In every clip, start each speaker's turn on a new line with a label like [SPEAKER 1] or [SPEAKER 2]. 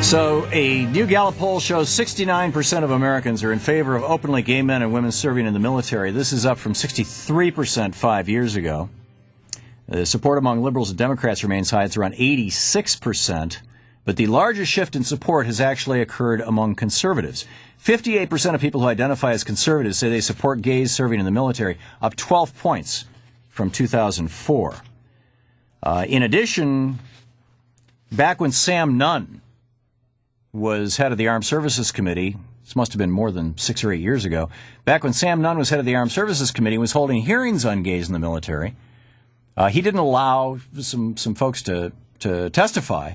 [SPEAKER 1] So, a new Gallup poll shows 69% of Americans are in favor of openly gay men and women serving in the military. This is up from 63% 5 years ago. The support among liberals and Democrats remains high. It's around 86%. But the largest shift in support has actually occurred among conservatives. 58% of people who identify as conservatives say they support gays serving in the military, up 12 points from 2004. In addition, back when Sam Nunn was head of the Armed Services Committee, this must have been more than 6 or 8 years ago, back when Sam Nunn was head of the Armed Services Committee and was holding hearings on gays in the military, he didn't allow some folks to testify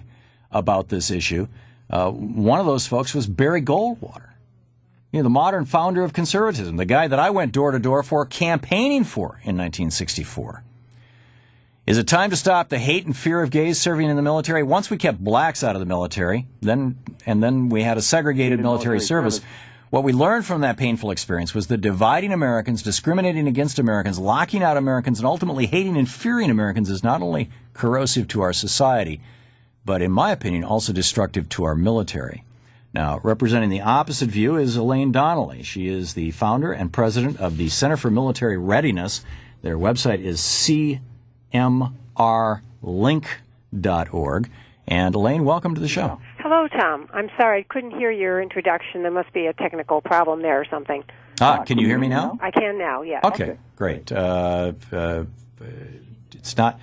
[SPEAKER 1] about this issue. One of those folks was Barry Goldwater, the modern founder of conservatism, the guy that I went door to door for, campaigning for in 1964. Is it time to stop the hate and fear of gays serving in the military? Once we kept blacks out of the military, then we had a segregated military service. What we learned from that painful experience was that dividing Americans, discriminating against Americans, locking out Americans, and ultimately hating and fearing Americans is not only corrosive to our society, but in my opinion, also destructive to our military. Now, representing the opposite view is Elaine Donnelly. She is the founder and president of the Center for Military Readiness. Their website is cmrlink.org. And Elaine, welcome to the show.
[SPEAKER 2] Hello, Tom. I'm sorry, I couldn't hear your introduction. There must be a technical problem there or something.
[SPEAKER 1] Can you hear me now?
[SPEAKER 2] I can now, yes.
[SPEAKER 1] Okay, great. It's not...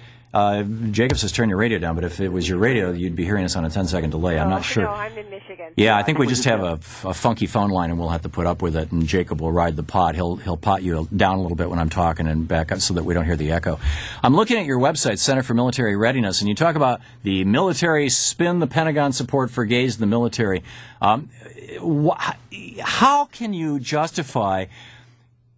[SPEAKER 1] Jacob says turn your radio down, but if it was your radio, you'd be hearing us on a 10-second delay. I'm not sure.
[SPEAKER 2] No, I'm in Michigan.
[SPEAKER 1] Yeah, I think we just have a funky phone line, and we'll have to put up with it, and Jacob will ride the pot. He'll pot you down a little bit when I'm talking and back up so that we don't hear the echo. I'm looking at your website, Center for Military Readiness, and you talk about the military spin the Pentagon support for gays in the military. How can you justify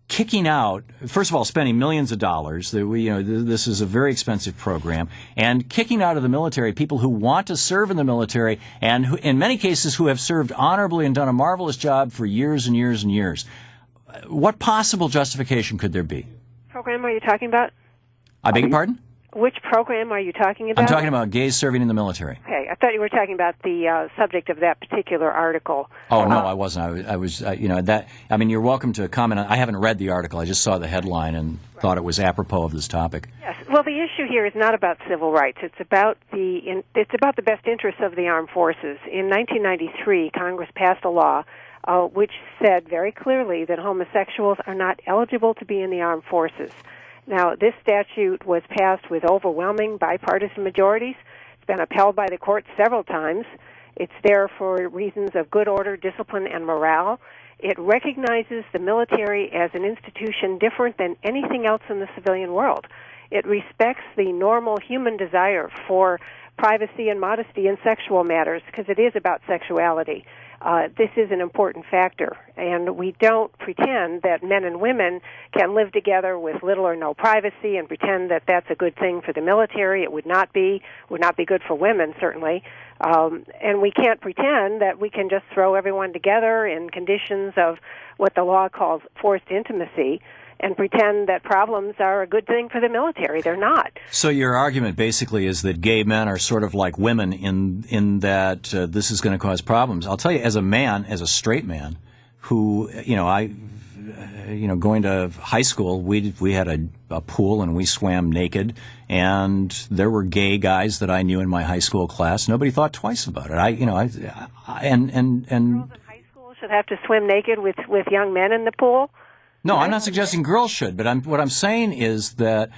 [SPEAKER 1] kicking out, first of all, spending millions of dollars, this is a very expensive program, and kicking out of the military people who want to serve in the military and who, in many cases, who have served honorably and done a marvelous job for years and years and years? What possible justification could there be?
[SPEAKER 2] Program are you talking about?
[SPEAKER 1] I beg your pardon?
[SPEAKER 2] Which program are you talking about?
[SPEAKER 1] I'm talking about gays serving in the military.
[SPEAKER 2] Okay, I thought you were talking about the subject of that particular article.
[SPEAKER 1] Oh, no, I wasn't. I was, you're welcome to comment on. I haven't read the article. I just saw the headline and thought it was apropos of this topic.
[SPEAKER 2] Yes. Well, the issue here is not about civil rights. It's about the best interests of the armed forces. In 1993, Congress passed a law which said very clearly that homosexuals are not eligible to be in the armed forces. Now, this statute was passed with overwhelming bipartisan majorities. It's been upheld by the court several times. It's there for reasons of good order, discipline, and morale. It recognizes the military as an institution different than anything else in the civilian world. It respects the normal human desire for privacy and modesty in sexual matters because it is about sexuality. This is an important factor, and we don't pretend that men and women can live together with little or no privacy and pretend that that's a good thing for the military. It would not be good for women, certainly. And we can't pretend that we can just throw everyone together in conditions of what the law calls forced intimacy and pretend that problems are a good thing for the military. They're not. So
[SPEAKER 1] your argument basically is that gay men are sort of like women in that this is going to cause problems. I'll tell you, as a straight man, who, going to high school, we had a pool and we swam naked, and there were gay guys that I knew in my high school class. Nobody thought twice about it.
[SPEAKER 2] Girls in high school should have to swim naked with young men in the pool?
[SPEAKER 1] No, I'm not suggesting girls should, but what I'm saying is that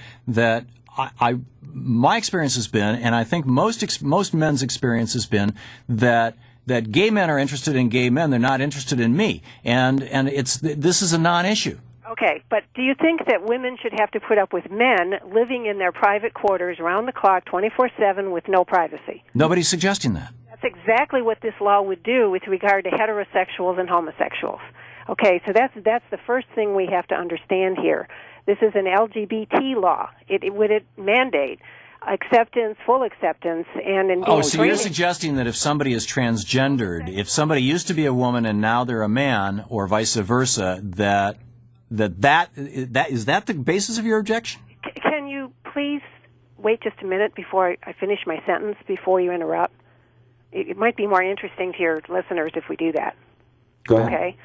[SPEAKER 1] my experience has been, and I think most men's experience has been, that gay men are interested in gay men. They're not interested in me, and this is a non-issue.
[SPEAKER 2] Okay, but do you think that women should have to put up with men living in their private quarters around the clock, 24/7, with no privacy?
[SPEAKER 1] Nobody's suggesting that.
[SPEAKER 2] That's exactly what this law would do with regard to heterosexuals and homosexuals. Okay, so that's the first thing we have to understand here. This is an LGBT law. It would mandate acceptance, full acceptance, and indeed.
[SPEAKER 1] Oh, so you're suggesting that if somebody is transgendered, if somebody used to be a woman and now they're a man, or vice versa, that is that the basis of your objection?
[SPEAKER 2] Can you please wait just a minute before I finish my sentence before you interrupt? it might be more interesting to your listeners if we do that.
[SPEAKER 3] Go ahead.
[SPEAKER 2] Okay.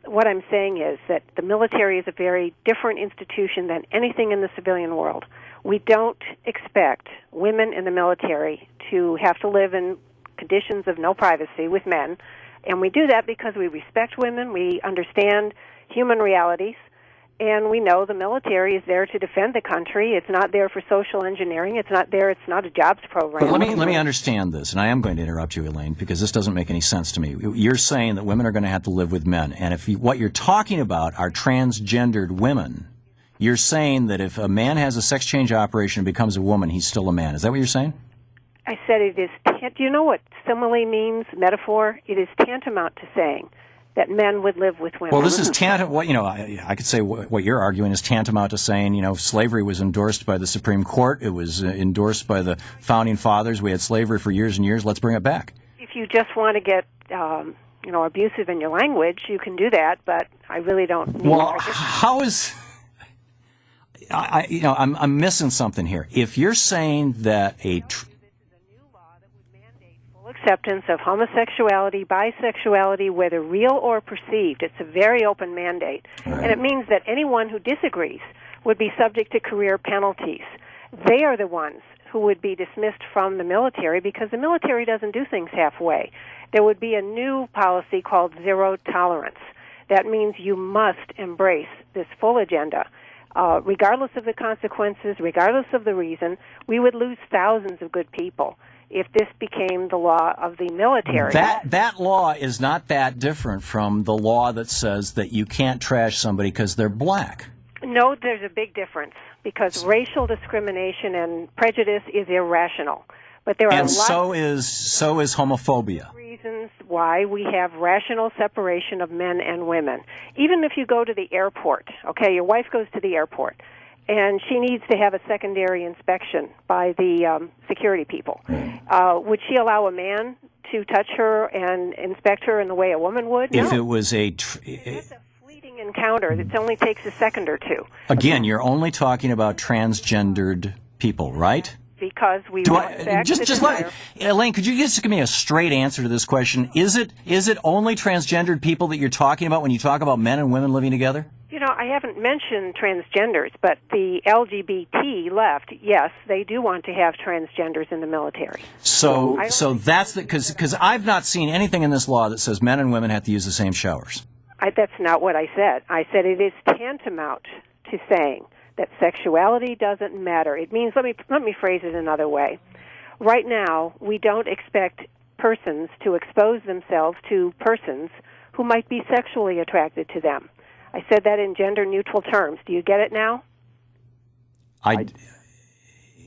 [SPEAKER 2] What I'm saying is that the military is a very different institution than anything in the civilian world. We don't expect women in the military to have to live in conditions of no privacy with men, and we do that because we respect women, we understand human realities, and we know the military is there to defend the country. It's not there for social engineering. It's not a jobs program.
[SPEAKER 1] But let me understand this, and I am going to interrupt you, Elaine, because this doesn't make any sense to me. You're saying that women are going to have to live with men, and what you're talking about are transgendered women. You're saying that if a man has a sex change operation and becomes a woman, he's still a man. Is that what you're saying?
[SPEAKER 2] I said it is. Do you know what simile means? Metaphor. It is tantamount to saying that men would live with women.
[SPEAKER 1] Well, this is tantamount. I could say what you're arguing is tantamount to saying, slavery was endorsed by the Supreme Court. It was endorsed by the founding fathers. We had slavery for years and years. Let's bring it back.
[SPEAKER 2] If you just want to get, abusive in your language, you can do that. But I really don't.
[SPEAKER 1] Well, how is? I'm missing something here. If you're saying that
[SPEAKER 2] acceptance of homosexuality, bisexuality, whether real or perceived. It's a very open mandate. Right. And it means that anyone who disagrees would be subject to career penalties. They are the ones who would be dismissed from the military because the military doesn't do things halfway. There would be a new policy called zero tolerance. That means you must embrace this full agenda. Regardless of the consequences, regardless of the reason, we would lose thousands of good people if this became the law of the military.
[SPEAKER 1] That law is not that different from the law that says that you can't trash somebody because they're black.
[SPEAKER 2] No, there's a big difference because racial discrimination and prejudice is irrational. But there are
[SPEAKER 1] so is homophobia.
[SPEAKER 2] Reasons why we have rational separation of men and women. Even if you go to the airport, okay, your wife goes to the airport, and she needs to have a secondary inspection by the security people. Would she allow a man to touch her and inspect her in the way a woman would?
[SPEAKER 1] If
[SPEAKER 2] no.
[SPEAKER 1] it was
[SPEAKER 2] It's a fleeting encounter. It only takes a second or two.
[SPEAKER 1] Again, you're only talking about transgendered people, right?
[SPEAKER 2] Because we
[SPEAKER 1] Elaine, could you just give me a straight answer to this question? Is it only transgendered people that you're talking about when you talk about men and women living together?
[SPEAKER 2] I haven't mentioned transgenders, but the LGBT left, yes, they do want to have transgenders in the military.
[SPEAKER 1] So that's because I've not seen anything in this law that says men and women have to use the same showers.
[SPEAKER 2] That's not what I said. I said it is tantamount to saying that sexuality doesn't matter. It means, let me phrase it another way. Right now, we don't expect persons to expose themselves to persons who might be sexually attracted to them. I said that in gender-neutral terms. Do you get it now?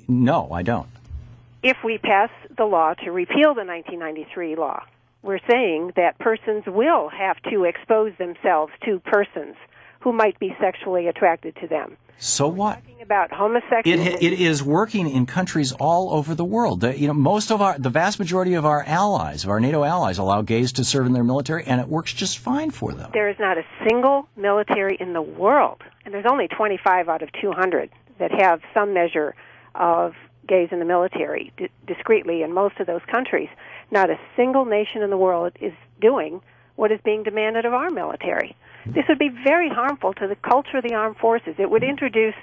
[SPEAKER 1] No, I don't.
[SPEAKER 2] If we pass the law to repeal the 1993 law, we're saying that persons will have to expose themselves to persons who might be sexually attracted to them.
[SPEAKER 1] So what?
[SPEAKER 2] Talking about homosexuality.
[SPEAKER 1] It is working in countries all over the world. The vast majority of our allies, of our NATO allies, allow gays to serve in their military, and it works just fine for them.
[SPEAKER 2] There is not a single military in the world, and there's only 25 out of 200 that have some measure of gays in the military discreetly in most of those countries. Not a single nation in the world is doing what is being demanded of our military. This would be very harmful to the culture of the armed forces. It would introduce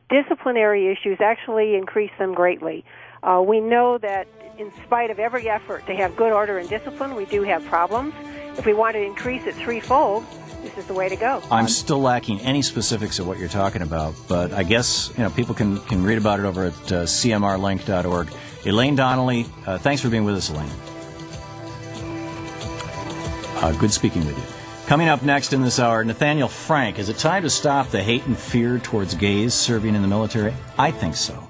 [SPEAKER 2] disciplinary issues, actually increase them greatly. We know that in spite of every effort to have good order and discipline, we do have problems. If we want to increase it threefold, this is the way to go.
[SPEAKER 1] I'm still lacking any specifics of what you're talking about, but I guess people can read about it over at cmrlink.org. Elaine Donnelly, thanks for being with us, Elaine. Good speaking with you. Coming up next in this hour, Nathaniel Frank. Is it time to stop the hate and fear towards gays serving in the military? I think so.